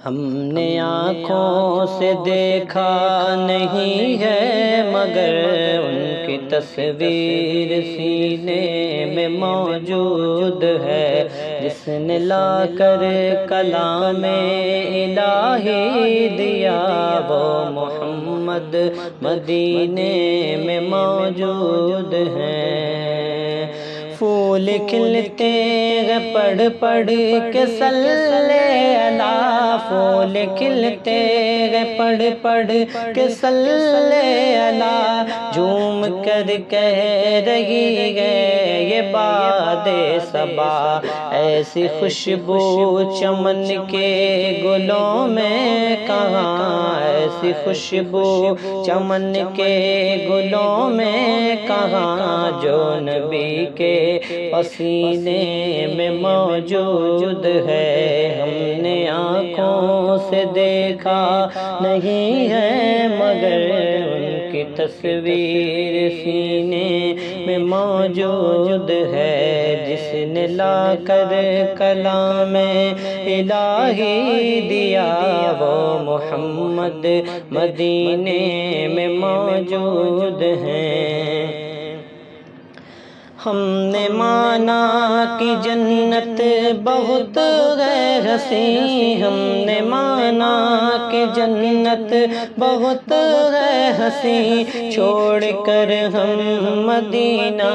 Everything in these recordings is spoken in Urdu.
ہم نے آنکھوں سے دیکھا نہیں ہے مگر ان کی تصویر سینے میں موجود ہے، جس نے لا کر کلام الہی دیا وہ محمد مدینے میں موجود ہیں۔ پھول کھلتے ہیں پڑھ پڑھ کے صلی اللہ، پھول کھلتے ہیں پڑھ پڑھ کے صلی اللہ، جھوم کر کہہ رہی ہے یہ باد صبا، ایسی خوشبو چمن کے گلوں میں کہاں، ایسی خوشبو چمن کے گلوں میں کہاں، جو نبی کے پسینے میں موجود ہے۔ ہم نے آنکھوں سے دیکھا نہیں ہے مگر ان کی تصویر سینے میں موجود ہے، جس نے لا کر کلام الہی دیا وہ محمد مدینے میں موجود ہیں۔ ہم نے مانا کہ جنت بہت ہے حسین، ہم نے مانا کہ جنت بہت ہے حسین، چھوڑ کر ہم مدینہ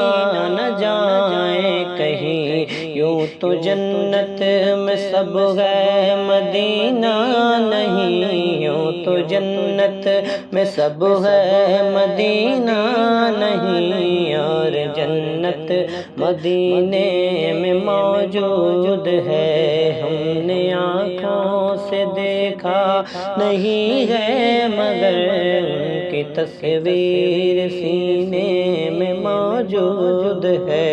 نہ جائیں کہیں، یوں تو جنت میں سب ہے مدینہ نہیں، یوں تو جنت میں سب ہے مدینہ نہیں، اور جنت مدینے میں موجود ہے۔ ہم نے آنکھوں سے دیکھا نہیں ہے مگر ان کی تصویر سینے میں موجود ہے۔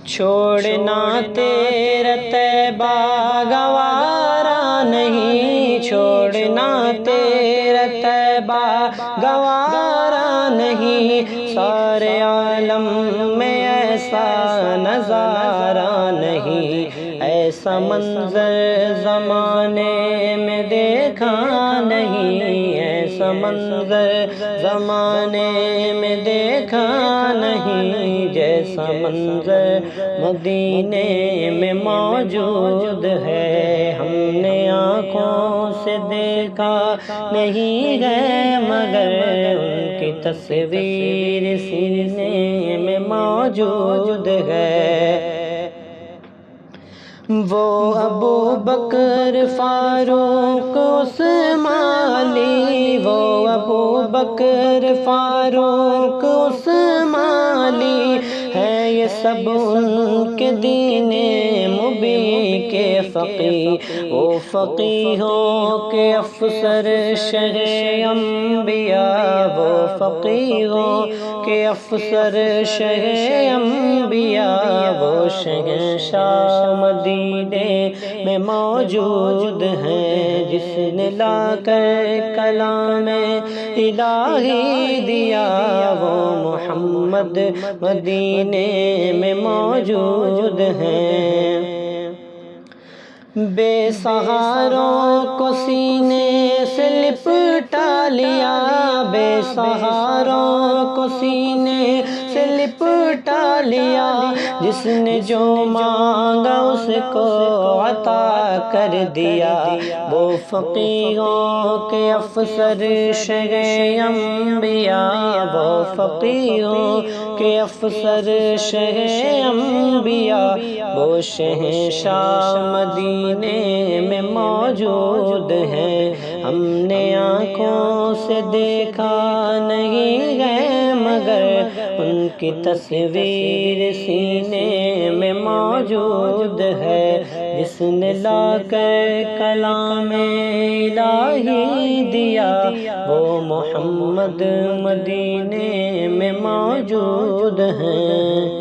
چھوڑنا تیرا طیبہ گوارا نہیں، چھوڑنا تیرا طیبہ گوارا نہیں، سارے عالم میں ایسا نظارہ نہیں، ایسا منظر زمانے میں دیکھا نہیں، ایسا منظر زمانے میں دیکھا نہیں، جیسا منظر مدینے میں موجود ہے۔ ہم نے آنکھوں سے دیکھا نہیں ہے مگر ان کی تصویر سینے میں موجود ہے۔ وہ ابو بکر فاروق عثمان علی، وہ ابو بکر فاروق عثمان علی ہے، یہ سب ان کے دین مبین کے فقیہ، وہ فقیہوں کے افسر شہ انبیاء، وہ فقیہوں کے افسر شہ انبیاء، وہ شہنشاہ مدینے میں موجود ہیں، جس نے لا کر کلام الہی دیا وہ محمد مدینے میں موجود ہیں۔ بے سہاروں کو سینے سے لپٹا لیا، بے سہاروں کو سینے سے لپٹا لیا، جس نے جو مانگا اس کو عطا کر دیا، وہ فقیہوں کے افسر شہ انبیاء، وہ فقیہوں کے افسر شہ انبیاء، وہ شہنشاہ مدینے میں موجود ہیں۔ ہم نے آنکھوں سے دیکھا نہیں ہے مگر ان کی تصویر سینے میں موجود ہے، جس نے لا کر کلام الہی دیا وہ محمد مدینے میں موجود ہیں۔